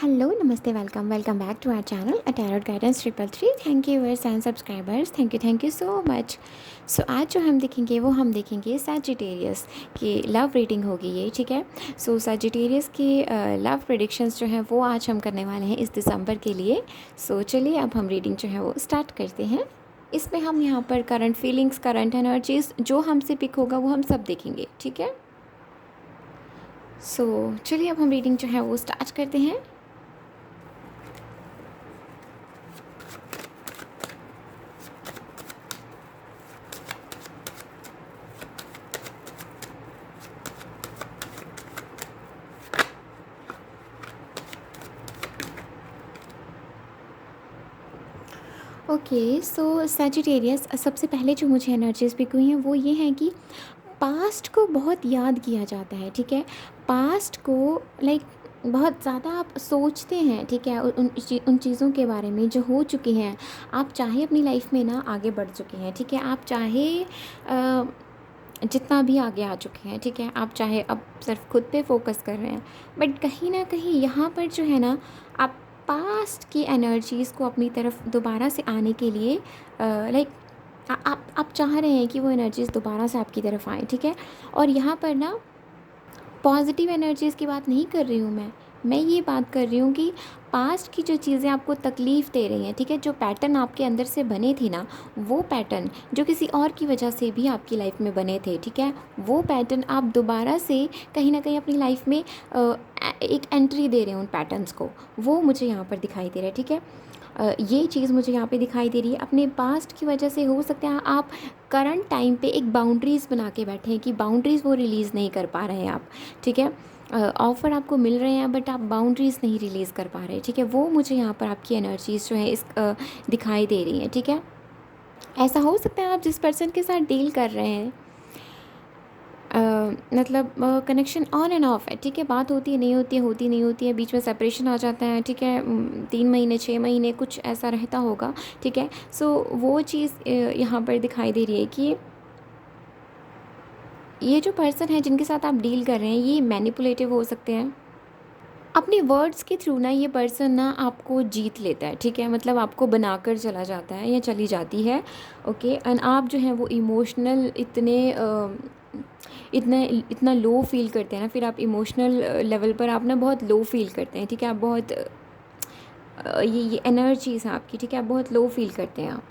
Hello, नमस्ते, welcome back to our channel a tarot guidance 333। Thank you viewers and subscribers, thank you so much. So आज जो हम देखेंगे वो हम देखेंगे सैजिटेरियस की लव रीडिंग होगी ये, ठीक है। सो सैजिटेरियस की लव प्रेडिक्शंस जो है वो आज हम करने वाले हैं इस दिसंबर के लिए। सो चलिए अब हम रीडिंग जो है वो स्टार्ट करते हैं। इसमें हम यहाँ पर करंट फीलिंग्स, करंट एनर्जीज जो हमसे पिक होगा वो हम सब देखेंगे, ठीक है। सो चलिए अब हम रीडिंग जो है वो स्टार्ट करते हैं। ओके, सो सैजिटेरियस, सबसे पहले जो मुझे एनर्जीज पिक हुई हैं वो ये हैं कि पास्ट को बहुत याद किया जाता है, ठीक है। पास्ट को लाइक बहुत ज़्यादा आप सोचते हैं, ठीक है, उन चीज़ों के बारे में जो हो चुकी हैं। आप चाहे अपनी लाइफ में ना आगे बढ़ चुके हैं, ठीक है, आप चाहे जितना भी आगे आ चुके हैं, ठीक है, आप चाहे अब सिर्फ खुद पे फोकस कर रहे हैं, बट कहीं ना कहीं यहाँ पर जो है ना, आप पास्ट की एनर्जीज़ को अपनी तरफ दोबारा से आने के लिए लाइक आप चाह रहे हैं कि वो एनर्जीज़ दोबारा से आपकी तरफ आएँ, ठीक है। और यहाँ पर ना पॉजिटिव एनर्जीज़ की बात नहीं कर रही हूँ मैं ये बात कर रही हूँ कि पास्ट की जो चीज़ें आपको तकलीफ़ दे रही हैं, ठीक है, जो पैटर्न आपके अंदर से बने थे ना, वो पैटर्न जो किसी और की वजह से भी आपकी लाइफ में बने थे, ठीक है, वो पैटर्न आप दोबारा से कहीं ना कहीं अपनी लाइफ में एक एंट्री दे रहे हैं उन पैटर्न्स को, वो मुझे यहाँ पर दिखाई दे रहा है, ठीक है। ये चीज़ मुझे यहाँ पे दिखाई दे रही है। अपने पास्ट की वजह से हो सकता है आप करंट टाइम पे एक बाउंड्रीज़ बना के बैठे हैं कि बाउंड्रीज़ वो रिलीज़ नहीं कर पा रहे हैं आप, ठीक है। ऑफ़र आपको मिल रहे हैं बट आप बाउंड्रीज़ नहीं रिलीज़ कर पा रहे, ठीक है। वो मुझे यहाँ पर आपकी एनर्जीज़ जो है इस दिखाई दे रही हैं, ठीक है। ऐसा हो सकता है आप जिस पर्सन के साथ डील कर रहे हैं मतलब कनेक्शन ऑन एंड ऑफ है, ठीक है, बात होती है नहीं होती है, होती नहीं होती है, बीच में सेपरेशन आ जाता है, ठीक है, 3 महीने 6 महीने कुछ ऐसा रहता होगा, ठीक है। सो वो चीज़ यहाँ पर दिखाई दे रही है कि ये जो पर्सन है जिनके साथ आप डील कर रहे हैं ये मैनिपुलेटिव हो सकते हैं। अपने वर्ड्स के थ्रू ना ये पर्सन ना आपको जीत लेता है, ठीक है, मतलब आपको बनाकर चला जाता है या चली जाती है, ओके। एंड आप जो है वो इमोशनल इतना लो फील करते हैं ना, फिर आप इमोशनल लेवल पर आप ना बहुत लो फील करते हैं, ठीक है, आप बहुत ये एनर्जीज हैं आपकी, ठीक है, आप बहुत लो फील करते हैं आप।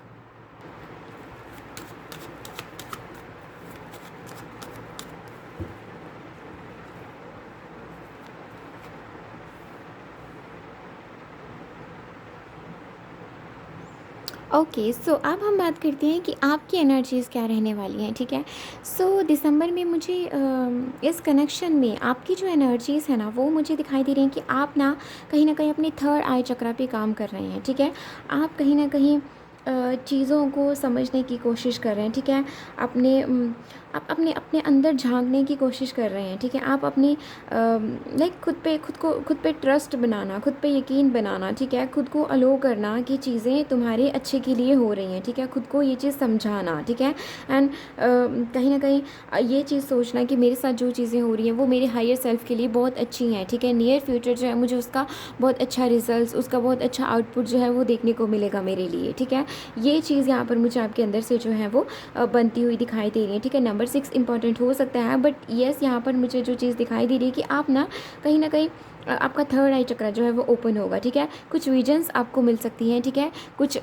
ओके, सो अब हम बात करते हैं कि आपकी एनर्जीज़ क्या रहने वाली हैं, ठीक है। सो दिसंबर में मुझे इस कनेक्शन में आपकी जो एनर्जीज़ है ना वो मुझे दिखाई दे रही हैं कि आप ना कहीं अपने थर्ड आई चक्रा पे काम कर रहे हैं, ठीक है। आप कहीं ना कहीं चीज़ों को समझने की कोशिश कर रहे हैं, ठीक है। आप अपने अपने अंदर झांकने की कोशिश कर रहे हैं, ठीक है। आप अपनी लाइक खुद पे ट्रस्ट बनाना, खुद पे यकीन बनाना, ठीक है, खुद को अलो करना कि चीज़ें तुम्हारे अच्छे के लिए हो रही हैं, ठीक है, खुद को ये चीज़ समझाना, ठीक है। एंड कहीं ना कहीं ये चीज़ सोचना कि मेरे साथ जो चीज़ें हो रही हैं वो मेरे हायर सेल्फ के लिए बहुत अच्छी हैं, ठीक है। नियर फ्यूचर जो है मुझे उसका बहुत अच्छा रिजल्ट, उसका बहुत अच्छा आउटपुट जो है वो देखने को मिलेगा मेरे लिए, ठीक है। ये चीज़ यहाँ पर मुझे आपके अंदर से जो है वो बनती हुई दिखाई दे रही है, ठीक है। नंबर 6 इंपॉर्टेंट हो सकता है बट येस यहाँ पर मुझे जो चीज़ दिखाई दे रही है कि आप ना कहीं आपका थर्ड आई चक्र जो है वो ओपन होगा, ठीक है। कुछ विजन्स आपको मिल सकती हैं, ठीक है, कुछ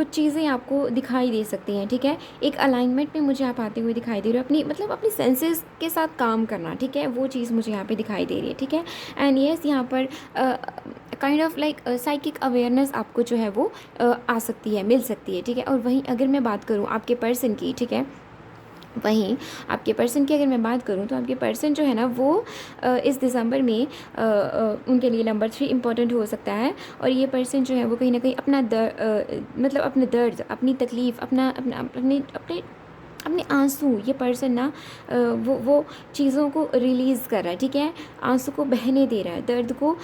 चीज़ें आपको दिखाई दे सकती हैं, ठीक है। एक अलाइनमेंट में मुझे आप आते हुए दिखाई दे रहे हो, अपनी सेंसेस के साथ काम करना, ठीक है, वो चीज़ मुझे यहाँ पे दिखाई दे रही है, ठीक है। एंड येस यहाँ पर kind of like psychic awareness आपको जो है वो आ सकती है, मिल सकती है, ठीक है। और वहीं अगर मैं बात करूँ आपके पर्सन की, ठीक है, वहीं आपके पर्सन की अगर मैं बात करूं तो आपके पर्सन जो है ना वो इस दिसंबर में उनके लिए नंबर 3 इम्पॉर्टेंट हो सकता है। और ये पर्सन जो है वो कहीं ना कहीं मतलब अपने दर्द, अपनी तकलीफ़, अपना अपना अपने अपने अपने आंसू, ये पर्सन ना वो चीज़ों को रिलीज़ कर रहा है, ठीक है, आंसू को बहने दे रहा है, दर्द को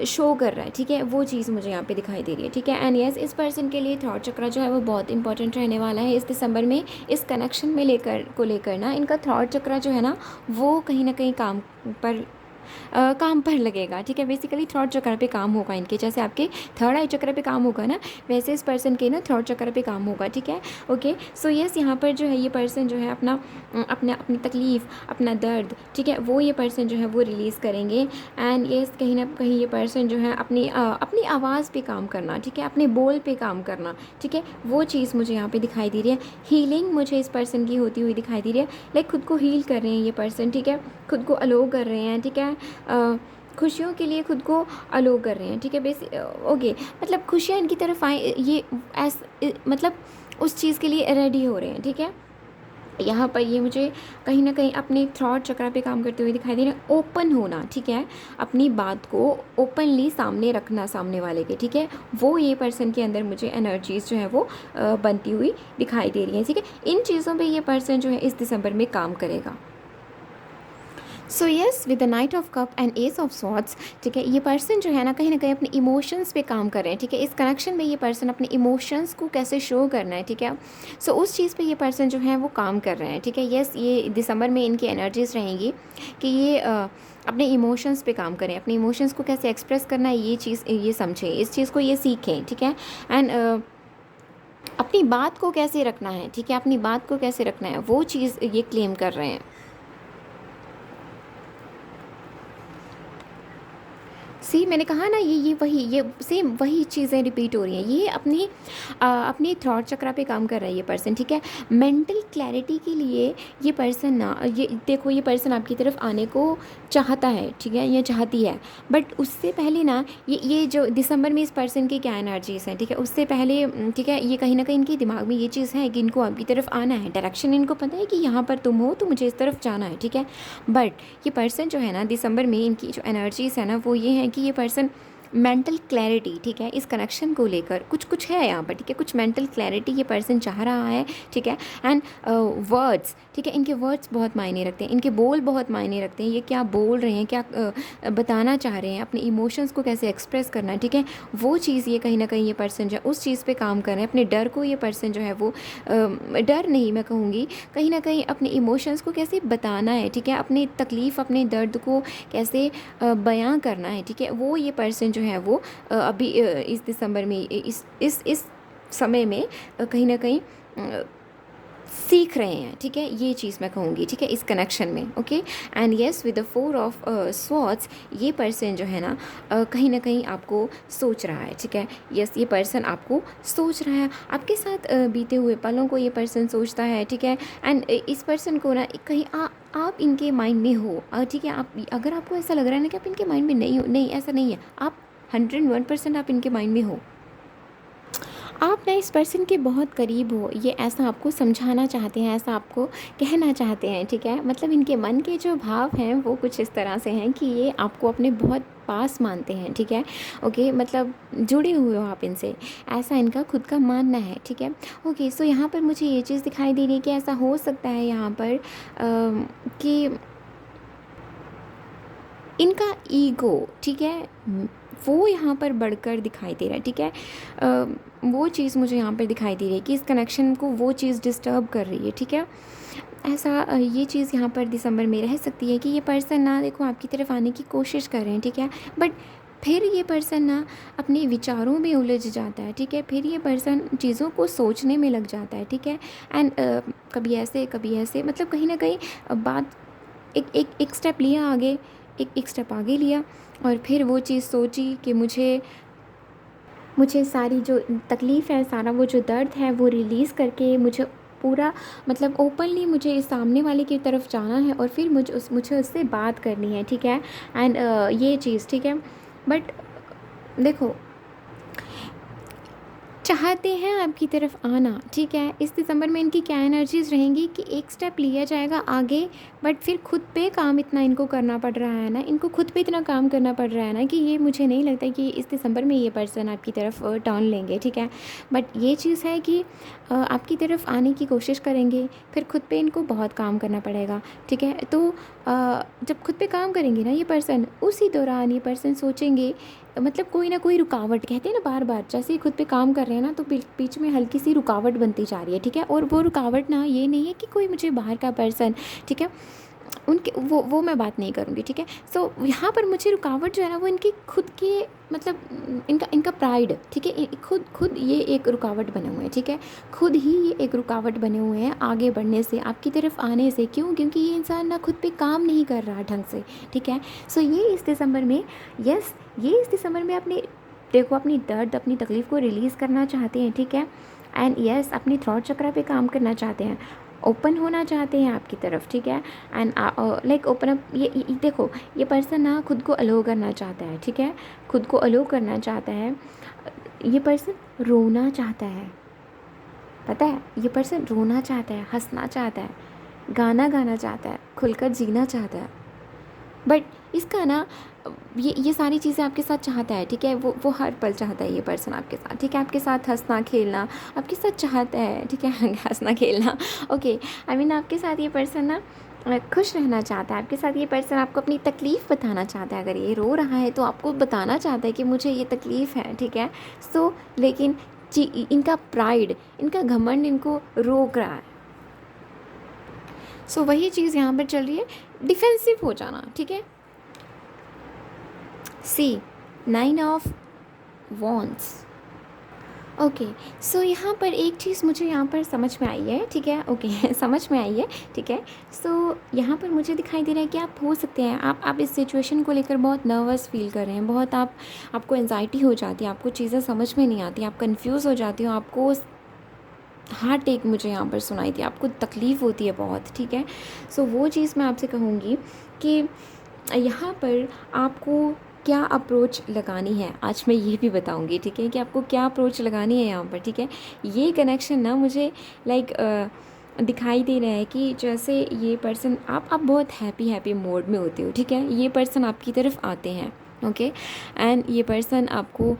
शो कर रहा है, ठीक है, वो चीज़ मुझे यहाँ पे दिखाई दे रही है, ठीक है। एंड यस इस पर्सन के लिए थॉट चक्र जो है वो बहुत इंपॉर्टेंट रहने वाला है इस दिसंबर में। इस कनेक्शन में लेकर ना इनका थॉट चक्र जो है ना वो कहीं ना कहीं काम पर काम पर लगेगा, ठीक है। बेसिकली थ्रॉट चक्र पे काम होगा इनके, जैसे आपके थर्ड आई चक्र पे काम होगा ना, वैसे इस पर्सन के ना थ्रॉट चक्र पे काम होगा, ठीक है। ओके, सो यस, यहाँ पर जो है ये पर्सन जो है अपना अपनी तकलीफ़, अपना दर्द, ठीक है, वो ये पर्सन जो है वो रिलीज़ करेंगे। एंड यस, कहीं ना कहीं ये पर्सन जो है अपनी आवाज़ पे काम करना, ठीक है, अपने बोल पे काम करना, ठीक है, वो चीज़ मुझे यहाँ पे दिखाई दे रही है। हीलिंग मुझे इस पर्सन की होती हुई दिखाई दे रही है, लाइक खुद को हील कर रहे हैं ये पर्सन, ठीक है, खुद को अलो कर रहे हैं, ठीक है, खुशियों के लिए खुद को अलो कर रहे हैं, ठीक है। ओके, मतलब खुशियाँ इनकी तरफ आए, ये मतलब उस चीज़ के लिए रेडी हो रहे हैं, ठीक है। यहाँ पर ये मुझे कहीं ना कहीं अपने थ्रॉट चक्र पे काम करते हुए दिखाई दे रहे हैं। ओपन होना, ठीक है, अपनी बात को ओपनली सामने रखना सामने वाले के, ठीक है, वो ये पर्सन के अंदर मुझे एनर्जीज़ जो है वो बनती हुई दिखाई दे रही हैं, ठीक है। इन चीज़ों पे ये पर्सन जो है इस दिसंबर में काम करेगा। So yes, with the night of cup and S of swords, ठीक है, ये पर्सन जो है ना कहीं अपने इमोशंस पे काम कर रहे हैं, ठीक है। इस कनेक्शन में ये पर्सन अपने इमोशंस को कैसे शो करना है, ठीक है, सो उस चीज़ पे ये पर्सन जो है वो काम कर रहे हैं, ठीक है। यस, ये दिसंबर में इनकी एनर्जीज रहेंगी कि ये अपने इमोशंस पे काम करें, अपने इमोशंस को कैसे एक्सप्रेस करना है, ये चीज़ ये समझें, इस चीज़ को ये सीखें, ठीक है। एंड अपनी बात को कैसे रखना है, ठीक है, अपनी बात को कैसे रखना है, वो चीज़ ये क्लेम कर रहे हैं। सी, मैंने कहा ना, ये सेम वही चीज़ें रिपीट हो रही हैं। ये अपनी थ्रॉट चक्र पे काम कर रहा है ये पर्सन, ठीक है। मेंटल क्लैरिटी के लिए ये पर्सन ना, ये देखो, ये पर्सन आपकी तरफ आने को चाहता है, ठीक है, या चाहती है, बट उससे पहले ना ये जो दिसंबर में इस पर्सन की क्या एनर्जीज हैं, ठीक है, उससे पहले ठीक है, ये कहीं ना कहीं इनके दिमाग में ये चीज़ है कि इनको आपकी तरफ आना है, डायरेक्शन इनको पता है कि यहाँ पर तुम हो तो मुझे इस तरफ जाना है, ठीक है। बट ये पर्सन जो है ना दिसंबर में, इनकी जो एनर्जीज है ना वो ये है कि ये पर्सन मेंटल क्लैरिटी, ठीक है, इस कनेक्शन को लेकर कुछ है यहाँ पर, ठीक है, कुछ मेंटल क्लैरिटी ये पर्सन चाह रहा है, ठीक है। एंड वर्ड्स, ठीक है, इनके वर्ड्स बहुत मायने रखते हैं, इनके बोल बहुत मायने रखते हैं, ये क्या बोल रहे हैं, क्या बताना चाह रहे हैं, अपने इमोशंस को कैसे एक्सप्रेस करना है, ठीक है, वो चीज़ ये कहीं ना कहीं ये पर्सन जो है उस चीज़ पे काम कर रहे हैं। अपने डर को ये पर्सन जो है वो डर नहीं, मैं कहूँगी कहीं ना कहीं अपने इमोशंस को कैसे बताना है, ठीक है, अपनी तकलीफ़, अपने दर्द को कैसे बयां करना है, ठीक है, वो ये पर्सन जो है वो अभी इस दिसंबर में इस समय में कहीं ना कहीं सीख रहे हैं, ठीक है, ये चीज़ मैं कहूँगी, ठीक है, इस कनेक्शन में। Okay, and yes, with the 4 of swords, ये पर्सन जो है ना कहीं ना कहीं आपको सोच रहा है, ठीक है। यस, ये पर्सन आपको सोच रहा है, आपके साथ बीते हुए पलों को ये पर्सन सोचता है, ठीक है। एंड इस पर्सन को ना कहीं आप इनके माइंड में हो, ठीक है। आप अगर आपको ऐसा लग रहा है ना कि आप इनके माइंड में नहीं हो, नहीं, ऐसा नहीं है, आप 101% आप इनके माइंड में हो, आप ना इस पर्सन के बहुत करीब हो, ये ऐसा आपको समझाना चाहते हैं, ऐसा आपको कहना चाहते हैं, ठीक है। मतलब इनके मन के जो भाव हैं वो कुछ इस तरह से हैं कि ये आपको अपने बहुत पास मानते हैं, ठीक है। ओके, मतलब जुड़े हुए हो आप इनसे, ऐसा इनका खुद का मानना है, ठीक है। ओके, सो यहाँ पर मुझे ये चीज़ दिखाई दे रही है कि ऐसा हो सकता है यहाँ पर कि इनका ईगो, ठीक है, वो यहाँ पर बढ़कर दिखाई दे रहा है, ठीक है। वो चीज़ मुझे यहाँ पर दिखाई दे रही है कि इस कनेक्शन को वो चीज़ डिस्टर्ब कर रही है, ठीक है। ऐसा ये चीज़ यहाँ पर दिसंबर में रह सकती है कि ये पर्सन ना, देखो, आपकी तरफ आने की कोशिश कर रहे हैं, ठीक है, बट फिर ये पर्सन ना अपने विचारों में उलझ जाता है, ठीक है। फिर ये पर्सन चीज़ों को सोचने में लग जाता है, ठीक है। एंड कभी ऐसे, मतलब कहीं ना कहीं बात एक स्टेप लिया आगे, एक स्टेप आगे लिया, और फिर वो चीज़ सोची कि मुझे सारी जो तकलीफ़ है, सारा वो जो दर्द है वो रिलीज़ करके मुझे पूरा, मतलब ओपनली मुझे इस सामने वाले की तरफ जाना है, और फिर मुझे उससे बात करनी है, ठीक है। एंड ये चीज़, ठीक है, बट देखो, चाहते हैं आपकी तरफ आना, ठीक है। इस दिसंबर में इनकी क्या एनर्जीज रहेंगी कि एक स्टेप लिया जाएगा आगे, बट फिर खुद पे काम इतना इनको करना पड़ रहा है ना, इनको खुद पे इतना काम करना पड़ रहा है ना कि ये मुझे नहीं लगता कि इस दिसंबर में ये पर्सन आपकी तरफ टर्न लेंगे, ठीक है। बट ये चीज़ है कि आपकी तरफ आने की कोशिश करेंगे, फिर खुद पे इनको बहुत काम करना पड़ेगा, ठीक है। तो जब खुद पे काम करेंगे ना ये पर्सन, उसी दौरान ये पर्सन सोचेंगे, मतलब कोई ना कोई रुकावट, कहते हैं ना, बार बार जैसे ही खुद पे काम कर रहे हैं ना तो बीच में हल्की सी रुकावट बनती जा रही है, ठीक है। और वो रुकावट ना ये नहीं है कि कोई मुझे बाहर का पर्सन, ठीक है, उनके वो मैं बात नहीं करूँगी, ठीक है। सो यहाँ पर मुझे रुकावट जो है ना वो इनकी खुद के मतलब इनका इनका प्राइड, ठीक है, खुद खुद ये एक रुकावट बने हुए हैं, ठीक है। खुद ही ये एक रुकावट बने हुए हैं आगे बढ़ने से, आपकी तरफ आने से। क्यों? क्योंकि ये इंसान ना खुद पे काम नहीं कर रहा ढंग से, ठीक है। सो ये इस दिसंबर में, यस, ये इस दिसंबर में अपने देखो अपनी दर्द, अपनी तकलीफ़ को रिलीज़ करना चाहते हैं, ठीक है। एंड यस, अपनी थ्रॉट चक्रा पे काम करना चाहते हैं, ओपन होना चाहते हैं आपकी तरफ, ठीक है। एंड लाइक ओपन अप, ये देखो, ये पर्सन ना खुद को अलो करना चाहता है, ठीक है, खुद को अलो करना चाहता है। ये पर्सन रोना चाहता है, पता है, ये पर्सन रोना चाहता है, हंसना चाहता है, गाना गाना चाहता है, खुलकर जीना चाहता है। बट इसका ना ये सारी चीज़ें आपके साथ चाहता है, ठीक है। वो हर पल चाहता है ये पर्सन आपके साथ, ठीक है। आपके साथ हंसना खेलना आपके साथ चाहता है, ठीक है। हंसना खेलना, ओके, आई मीन आपके साथ ये पर्सन ना खुश रहना चाहता है। आपके साथ ये पर्सन आपको अपनी तकलीफ़ बताना चाहता है। अगर ये रो रहा है तो आपको बताना चाहता है कि मुझे ये तकलीफ़ है, ठीक है। सो लेकिन इनका प्राइड, इनका घमंड इनको रोक रहा है। सो वही चीज़ यहाँ पर चल रही है, डिफेंसिव हो जाना, ठीक है। सी 9 ऑफ वॉन्ड्स, ओके। सो यहाँ पर एक चीज़ मुझे यहाँ पर समझ में आई है, ठीक है, ओके, समझ में आई है, ठीक है। सो यहाँ पर मुझे दिखाई दे रहा है कि आप हो सकते हैं, आप इस सिचुएशन को लेकर बहुत नर्वस फील कर रहे हैं, बहुत आपको एंजाइटी हो जाती है, आपको चीज़ें समझ में नहीं आती, आप कंफ्यूज हो जाती हो, आपको हार्ट टेक मुझे यहाँ पर सुनाई थी, आपको तकलीफ़ होती है बहुत, ठीक है। सो वो चीज़ मैं आपसे कहूँगी कि यहाँ पर आपको क्या अप्रोच लगानी है, आज मैं ये भी बताऊँगी, ठीक है, कि आपको क्या अप्रोच लगानी है यहाँ पर, ठीक है। ये कनेक्शन ना मुझे लाइक दिखाई दे रहा है कि जैसे ये पर्सन, आप बहुत हैप्पी मोड में होते हो, ठीक है। ये पर्सन आपकी तरफ आते हैं, ओके, एंड ये पर्सन आपको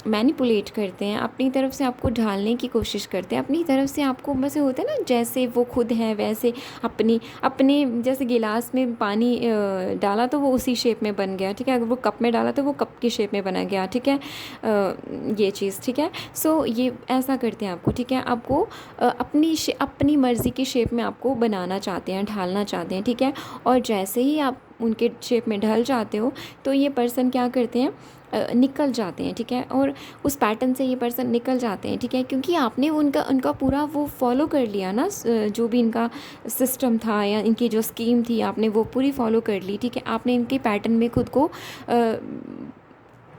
मैनिपुलेट करते हैं, अपनी तरफ से आपको ढालने की कोशिश करते हैं, अपनी तरफ से आपको बस होता है ना, जैसे वो खुद है वैसे अपने जैसे गिलास में पानी डाला तो वो उसी शेप में बन गया, ठीक है। अगर वो कप में डाला तो वो कप की शेप में बना गया, ठीक है, ये चीज़, ठीक है। सो ये ऐसा करते हैं आपको, ठीक है, आपको अपनी मर्ज़ी की शेप में आपको बनाना चाहते हैं, ढालना चाहते हैं, ठीक है। और जैसे ही आप उनके शेप में ढल जाते हो तो ये पर्सन क्या करते हैं, निकल जाते हैं, ठीक है। और उस पैटर्न से ये पर्सन निकल जाते हैं, ठीक है, क्योंकि आपने उनका पूरा वो फॉलो कर लिया ना, जो भी इनका सिस्टम था या इनकी जो स्कीम थी आपने वो पूरी फॉलो कर ली, ठीक है। आपने इनके पैटर्न में खुद को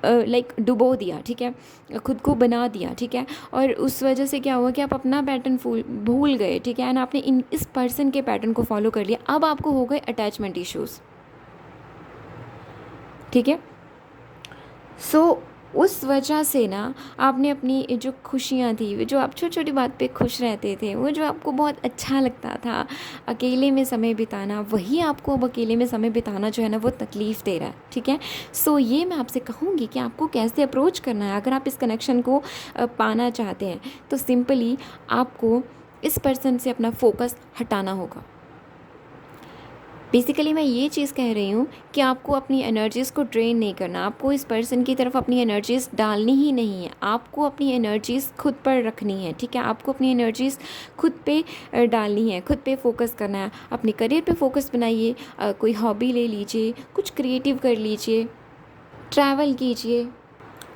लाइक डुबो दिया, ठीक है, खुद को बना दिया, ठीक है। और उस वजह से क्या हुआ कि आप अपना पैटर्न भूल गए, ठीक है, एंड आपने इस पर्सन के पैटर्न को फॉलो कर लिया। अब आपको हो गए अटैचमेंट इश्यूज़, ठीक है। सो उस वजह से ना आपने अपनी जो खुशियाँ थी, जो आप छोटी छोटी बात पे खुश रहते थे, वो जो आपको बहुत अच्छा लगता था अकेले में समय बिताना, वही आपको अब अकेले में समय बिताना जो है ना वो तकलीफ़ दे रहा है, ठीक है। सो ये मैं आपसे कहूँगी कि आपको कैसे अप्रोच करना है। अगर आप इस कनेक्शन को पाना चाहते हैं तो सिंपली आपको इस पर्सन से अपना फोकस हटाना होगा। बेसिकली मैं ये चीज़ कह रही हूँ कि आपको अपनी एनर्जीज़ को ड्रेन नहीं करना, आपको इस पर्सन की तरफ अपनी एनर्जीज़ डालनी ही नहीं है, आपको अपनी एनर्जीज़ खुद पर रखनी है, ठीक है। आपको अपनी एनर्जीज़ खुद पे डालनी है, खुद पे फोकस करना है, अपने करियर पे फोकस बनाइए, कोई हॉबी ले लीजिए, कुछ क्रिएटिव कर लीजिए, ट्रैवल कीजिए,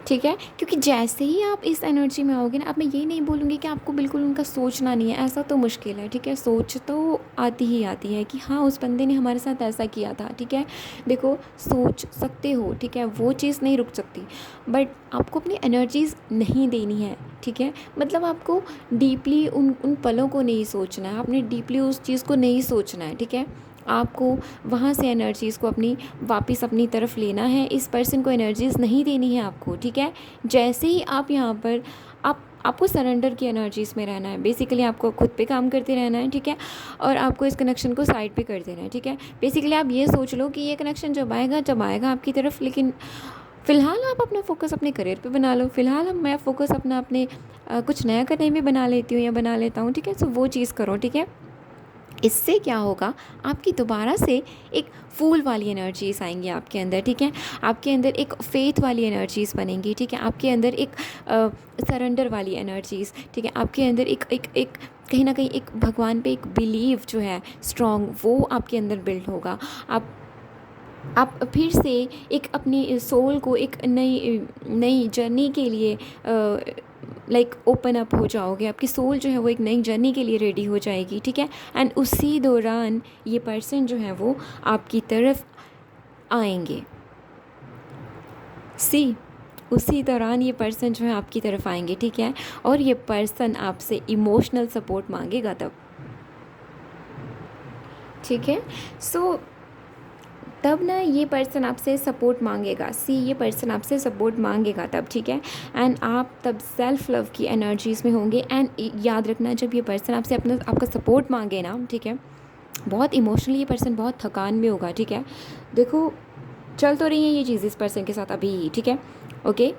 ठीक है। क्योंकि जैसे ही आप इस एनर्जी में आओगे ना, अब मैं ये नहीं बोलूँगी कि आपको बिल्कुल उनका सोचना नहीं है, ऐसा तो मुश्किल है, ठीक है। सोच तो आती ही आती है कि हाँ उस बंदे ने हमारे साथ ऐसा किया था, ठीक है। देखो सोच सकते हो, ठीक है, वो चीज़ नहीं रुक सकती, बट आपको अपनी एनर्जीज़ नहीं देनी है, ठीक है। मतलब आपको डीपली उन पलों को नहीं सोचना है, आपने डीपली उस चीज़ को नहीं सोचना है, ठीक है। आपको वहाँ से एनर्जीज़ को अपनी वापस अपनी तरफ लेना है, इस पर्सन को एनर्जीज़ नहीं देनी है आपको, ठीक है। जैसे ही आप यहाँ पर आपको सरेंडर की एनर्जीज़ में रहना है, बेसिकली आपको खुद पे काम करते रहना है, ठीक है। और आपको इस कनेक्शन को साइड पे कर देना है, ठीक है। बेसिकली आप ये सोच लो कि ये कनेक्शन जब आएगा आपकी तरफ, लेकिन फ़िलहाल आप अपना फोकस अपने करियर पे बना लो। फ़िलहाल मैं फ़ोकस अपना अपने कुछ नया करने में बना लेती हूँ या बना लेता हूँ, ठीक है। सो वो चीज़ करो, ठीक है। इससे क्या होगा, आपकी दोबारा से एक फूल वाली एनर्जीज़ आएंगी आपके अंदर, ठीक है। आपके अंदर एक फेथ वाली एनर्जीज़ बनेंगी, ठीक है। आपके अंदर एक सरेंडर वाली एनर्जीज़, ठीक है। आपके अंदर एक कहीं ना कहीं एक भगवान पे एक बिलीव जो है स्ट्रॉन्ग, वो आपके अंदर बिल्ड होगा। आप फिर से एक अपनी सोल को एक नई नई जर्नी के लिए लाइक ओपन अप हो जाओगे। आपकी सोल जो है वो एक नई जर्नी के लिए रेडी हो जाएगी, ठीक है। एंड उसी दौरान ये पर्सन जो है वो आपकी तरफ आएंगे। उसी दौरान ये पर्सन जो है आपकी तरफ आएंगे, ठीक है। और ये पर्सन आपसे इमोशनल सपोर्ट मांगेगा तब, ठीक है। सो तब ना ये पर्सन आपसे सपोर्ट मांगेगा। ये पर्सन आपसे सपोर्ट मांगेगा तब, ठीक है। एंड आप तब सेल्फ लव की एनर्जीज़ में होंगे। एंड याद रखना, जब ये पर्सन आपसे आपका सपोर्ट मांगे ना, ठीक है, बहुत इमोशनली ये पर्सन बहुत थकान में होगा, ठीक है। देखो चल तो रही है ये चीज़ इस पर्सन के साथ अभी, ठीक है, ओके।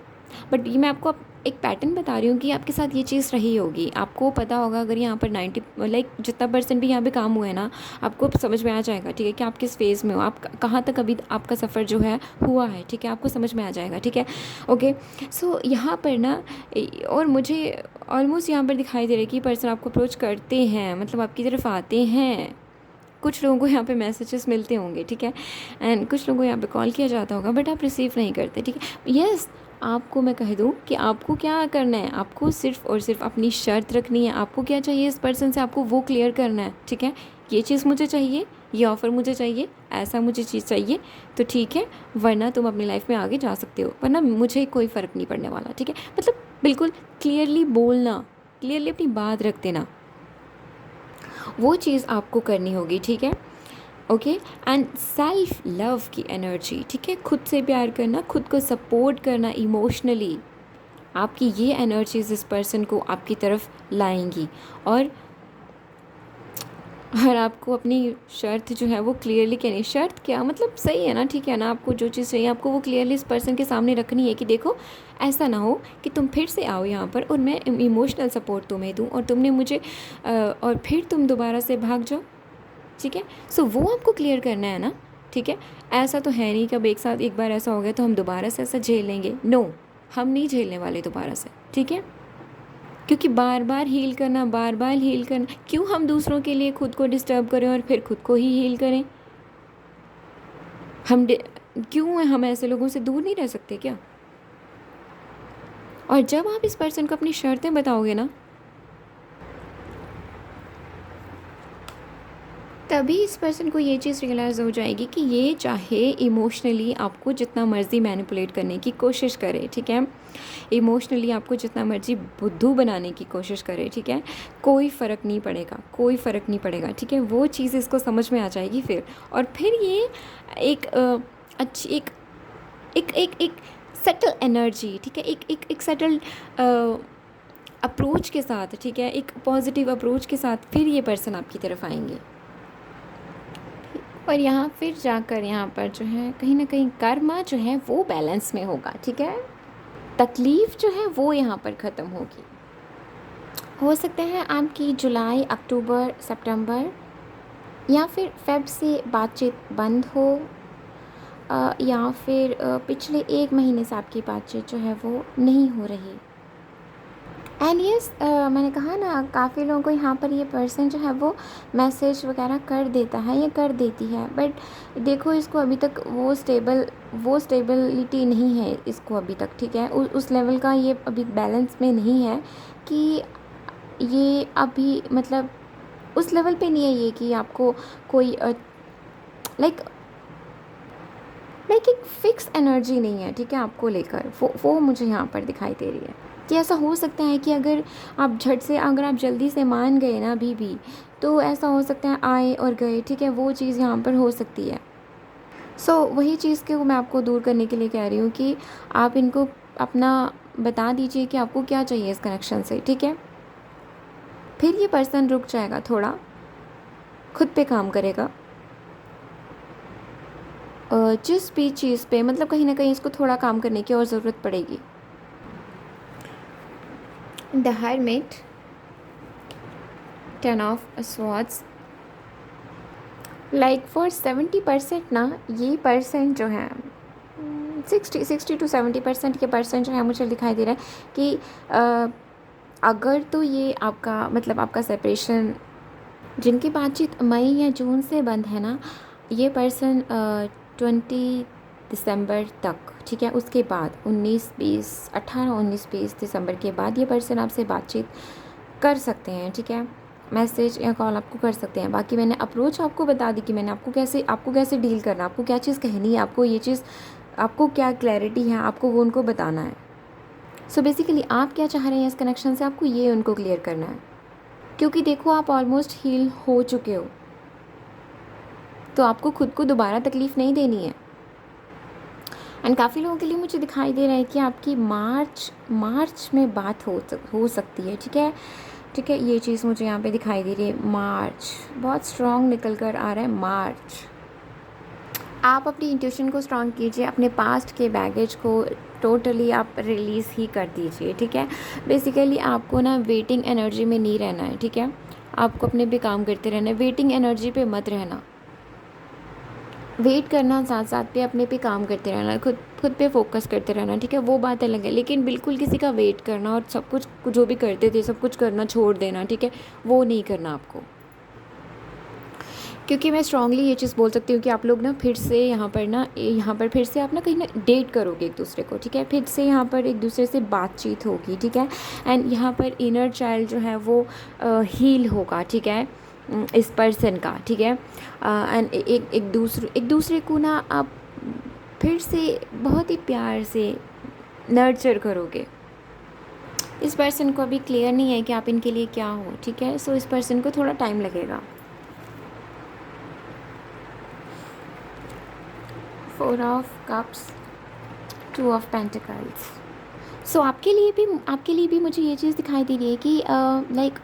बट ये मैं आपको एक पैटर्न बता रही हूँ कि आपके साथ ये चीज़ रही होगी। आपको पता होगा, अगर यहाँ पर 90 लाइक जितना % भी यहाँ पे काम हुआ है ना, आपको समझ में आ जाएगा, ठीक है, कि आप किस फेज़ में हो, आप कहाँ तक अभी आपका सफ़र जो है हुआ है, ठीक है, आपको समझ में आ जाएगा, ठीक है, ओके। सो यहाँ पर ना, और मुझे ऑलमोस्ट यहाँ पर दिखाई दे रहा है कि पर्सन आपको अप्रोच करते हैं, मतलब आपकी तरफ आते हैं। कुछ लोगों को यहाँ पे मैसेजेस मिलते होंगे, ठीक है, एंड कुछ लोगों को यहाँ पे कॉल किया जाता होगा, बट आप रिसीव नहीं करते, ठीक है। यस, आपको मैं कह दूँ कि आपको क्या करना है, आपको सिर्फ़ और सिर्फ अपनी शर्त रखनी है। आपको क्या चाहिए इस पर्सन से, आपको वो क्लियर करना है, ठीक है। ये चीज़ मुझे चाहिए, ये ऑफ़र मुझे चाहिए, ऐसा मुझे चीज़ चाहिए, तो ठीक है, वरना तुम अपनी लाइफ में आगे जा सकते हो, वरना मुझे कोई फ़र्क नहीं पड़ने वाला, ठीक है। मतलब बिल्कुल क्लियरली बोलना, क्लियरली अपनी बात रख देना, वो चीज़ आपको करनी होगी, ठीक है, ओके। एंड सेल्फ लव की एनर्जी, ठीक है, खुद से प्यार करना, खुद को सपोर्ट करना इमोशनली, आपकी ये एनर्जीज इस पर्सन को आपकी तरफ लाएंगी। और आपको अपनी शर्त जो है वो क्लियरली कहनी, शर्त क्या मतलब, सही है ना, ठीक है ना, आपको जो चीज़ चाहिए आपको वो क्लियरली इस पर्सन के सामने रखनी है कि देखो ऐसा ना हो कि तुम फिर से आओ यहाँ पर और मैं इमोशनल सपोर्ट तुम्हें दूँ और तुमने मुझे और फिर तुम दोबारा से भाग जाओ, ठीक है। सो वो आपको क्लियर करना है ना, ठीक है। ऐसा तो है नहीं कि अब एक बार ऐसा हो गया तो हम दोबारा से ऐसा झेल लेंगे, नो, हम नहीं झेलने वाले दोबारा से, ठीक है। क्योंकि बार बार हील करना, क्यों हम दूसरों के लिए खुद को डिस्टर्ब करें और फिर खुद को ही हील करें। क्यों हम ऐसे लोगों से दूर नहीं रह सकते क्या। और जब आप इस पर्सन को अपनी शर्तें बताओगे ना, तभी इस पर्सन को ये चीज़ रियलाइज़ हो जाएगी कि ये चाहे इमोशनली आपको जितना मर्ज़ी मैनिपुलेट करने की कोशिश करे, ठीक है, इमोशनली आपको जितना मर्ज़ी बुद्धू बनाने की कोशिश करे, ठीक है, कोई फ़र्क नहीं पड़ेगा, ठीक है। वो चीज़ इसको समझ में आ जाएगी फिर, और फिर ये एक अच्छी एक सेटल एनर्जी, ठीक है, एक सेटल अप्रोच के साथ, ठीक है, एक पॉजिटिव अप्रोच के साथ फिर ये पर्सन आपकी तरफ आएंगे। और यहाँ फिर जाकर यहाँ पर जो है कहीं ना कहीं कर्मा जो है वो बैलेंस में होगा, ठीक है। तकलीफ़ जो है वो यहाँ पर ख़त्म होगी। हो सकता है आपकी जुलाई, अक्टूबर, सितंबर या फिर फ़ेब से बातचीत बंद हो, या फिर पिछले 1 महीने से आपकी बातचीत जो है वो नहीं हो रही। एंड यस, मैंने कहा ना, काफ़ी लोगों को यहाँ पर ये पर्सन जो है वो मैसेज वगैरह कर देता है या कर देती है, बट देखो इसको अभी तक वो स्टेबिलिटी नहीं है इसको अभी तक, ठीक है। उस लेवल का ये अभी बैलेंस में नहीं है कि ये अभी मतलब उस लेवल पे नहीं है ये कि आपको कोई लाइक एक फ़िक्स एनर्जी नहीं है, ठीक है, आपको लेकर वो मुझे यहाँ पर दिखाई दे रही है। कि ऐसा हो सकता है कि अगर आप जल्दी से मान गए ना अभी भी, तो ऐसा हो सकता है आए और गए, ठीक है, वो चीज़ यहाँ पर हो सकती है। सो वही चीज़ को मैं आपको दूर करने के लिए कह रही हूँ कि आप इनको अपना बता दीजिए कि आपको क्या चाहिए इस कनेक्शन से, ठीक है। फिर ये पर्सन रुक जाएगा, थोड़ा खुद पे काम करेगा, जिस भी चीज़ पे मतलब कहीं ना कहीं इसको थोड़ा काम करने की और ज़रूरत पड़ेगी। The hermit, 10 of swords, like for 70% ना ये पर्सन जो है 60 to 70% के पर्सन जो है मुझे दिखाई दे रहा है कि अगर तो ये आपका मतलब आपका सेपरेशन, जिनकी बातचीत मई या जून से बंद है ना, ये पर्सन 20 दिसंबर तक, ठीक है, उसके बाद 19 20 18 19 20 दिसंबर के बाद ये पर्सन आपसे बातचीत कर सकते हैं, ठीक है, मैसेज या कॉल आपको कर सकते हैं। बाकी मैंने अप्रोच आपको बता दी कि मैंने आपको कैसे डील करना, आपको क्या चीज़ कहनी है, आपको ये चीज़, आपको क्या क्लैरिटी है, आपको वो उनको बताना है। सो बेसिकली आप क्या चाह रहे हैं इस कनेक्शन से, आपको ये उनको क्लियर करना है, क्योंकि देखो आप ऑलमोस्ट हील हो चुके हो, तो आपको खुद को दोबारा तकलीफ़ नहीं देनी है। एंड काफ़ी लोगों के लिए मुझे दिखाई दे रहा है कि आपकी मार्च में बात हो सकती है, ठीक है, ठीक है, ये चीज़ मुझे यहाँ पे दिखाई दे रही है। मार्च बहुत स्ट्रॉन्ग निकल कर आ रहा है, मार्च। आप अपनी इंट्यूशन को स्ट्रॉन्ग कीजिए, अपने पास्ट के बैगेज को टोटली आप रिलीज़ ही कर दीजिए, ठीक है। बेसिकली आपको ना वेटिंग एनर्जी में नहीं रहना है, ठीक है, आपको अपने पे काम करते रहना है, वेटिंग एनर्जी पे मत रहना। वेट करना साथ साथ पे अपने पे काम करते रहना, खुद पे फोकस करते रहना, ठीक है, वो बात अलग है। लेकिन बिल्कुल किसी का वेट करना और सब कुछ जो भी करते थे सब कुछ करना छोड़ देना, ठीक है, वो नहीं करना आपको। क्योंकि मैं स्ट्रांगली ये चीज़ बोल सकती हूँ कि आप लोग ना फिर से यहाँ पर फिर से आप ना कहीं ना डेट करोगे एक दूसरे को, ठीक है, फिर से यहाँ पर एक दूसरे से बातचीत होगी, ठीक है। एंड यहाँ पर इनर चाइल्ड जो है वो हील होगा, ठीक है, इस पर्सन का, ठीक है। एंड एक दूसरे को ना आप फिर से बहुत ही प्यार से नर्चर करोगे। इस पर्सन को अभी क्लियर नहीं है कि आप इनके लिए क्या हो, ठीक है, सो इस पर्सन को थोड़ा टाइम लगेगा। 4 ऑफ कप्स, 2 ऑफ पेंटिकल्स। सो आपके लिए भी मुझे ये चीज़ दिखाई दे रही है कि लाइक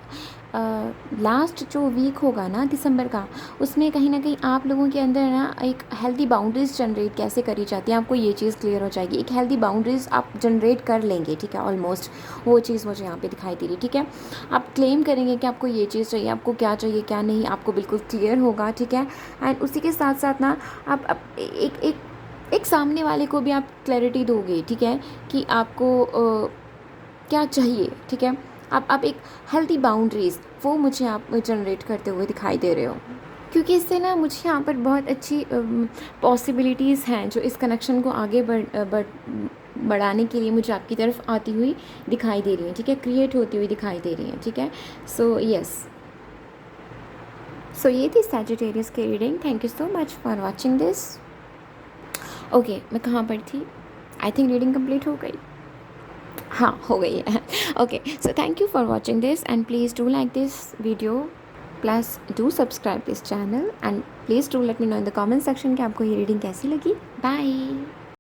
लास्ट जो वीक होगा ना दिसंबर का, उसमें कहीं ना कहीं आप लोगों के अंदर ना एक हेल्दी बाउंड्रीज जनरेट कैसे करी जाती है, आपको ये चीज़ क्लियर हो जाएगी। एक हेल्दी बाउंड्रीज आप जनरेट कर लेंगे, ठीक है, ऑलमोस्ट वो चीज़ मुझे यहाँ पे दिखाई दे रही है, ठीक है। आप क्लेम करेंगे कि आपको ये चीज़ चाहिए, आपको क्या चाहिए क्या नहीं, आपको बिल्कुल क्लियर होगा, ठीक है। एंड उसी के साथ साथ ना आप एक सामने वाले को भी आप क्लैरिटी दोगे, ठीक है, कि आपको क्या चाहिए, ठीक है। आप एक हेल्दी बाउंड्रीज़ वो मुझे आप जनरेट करते हुए दिखाई दे रहे हो, क्योंकि इससे ना मुझे यहाँ पर बहुत अच्छी पॉसिबिलिटीज़ हैं जो इस कनेक्शन को आगे बढ़ाने के लिए मुझे आपकी तरफ आती हुई दिखाई दे रही हैं, ठीक है, क्रिएट होती हुई दिखाई दे रही हैं, ठीक है। सो यस, सो ये थी सैजिटेरियस की reading. Thank you so much for watching this. Okay, मैं कहाँ पर थी? आई थिंक रीडिंग कंप्लीट हो गई, हाँ हो गई है। Okay, so thank you for watching this and please do like this video, plus do subscribe this channel and please do let me know in the comment section कि आपको ये reading कैसी लगी। बाय।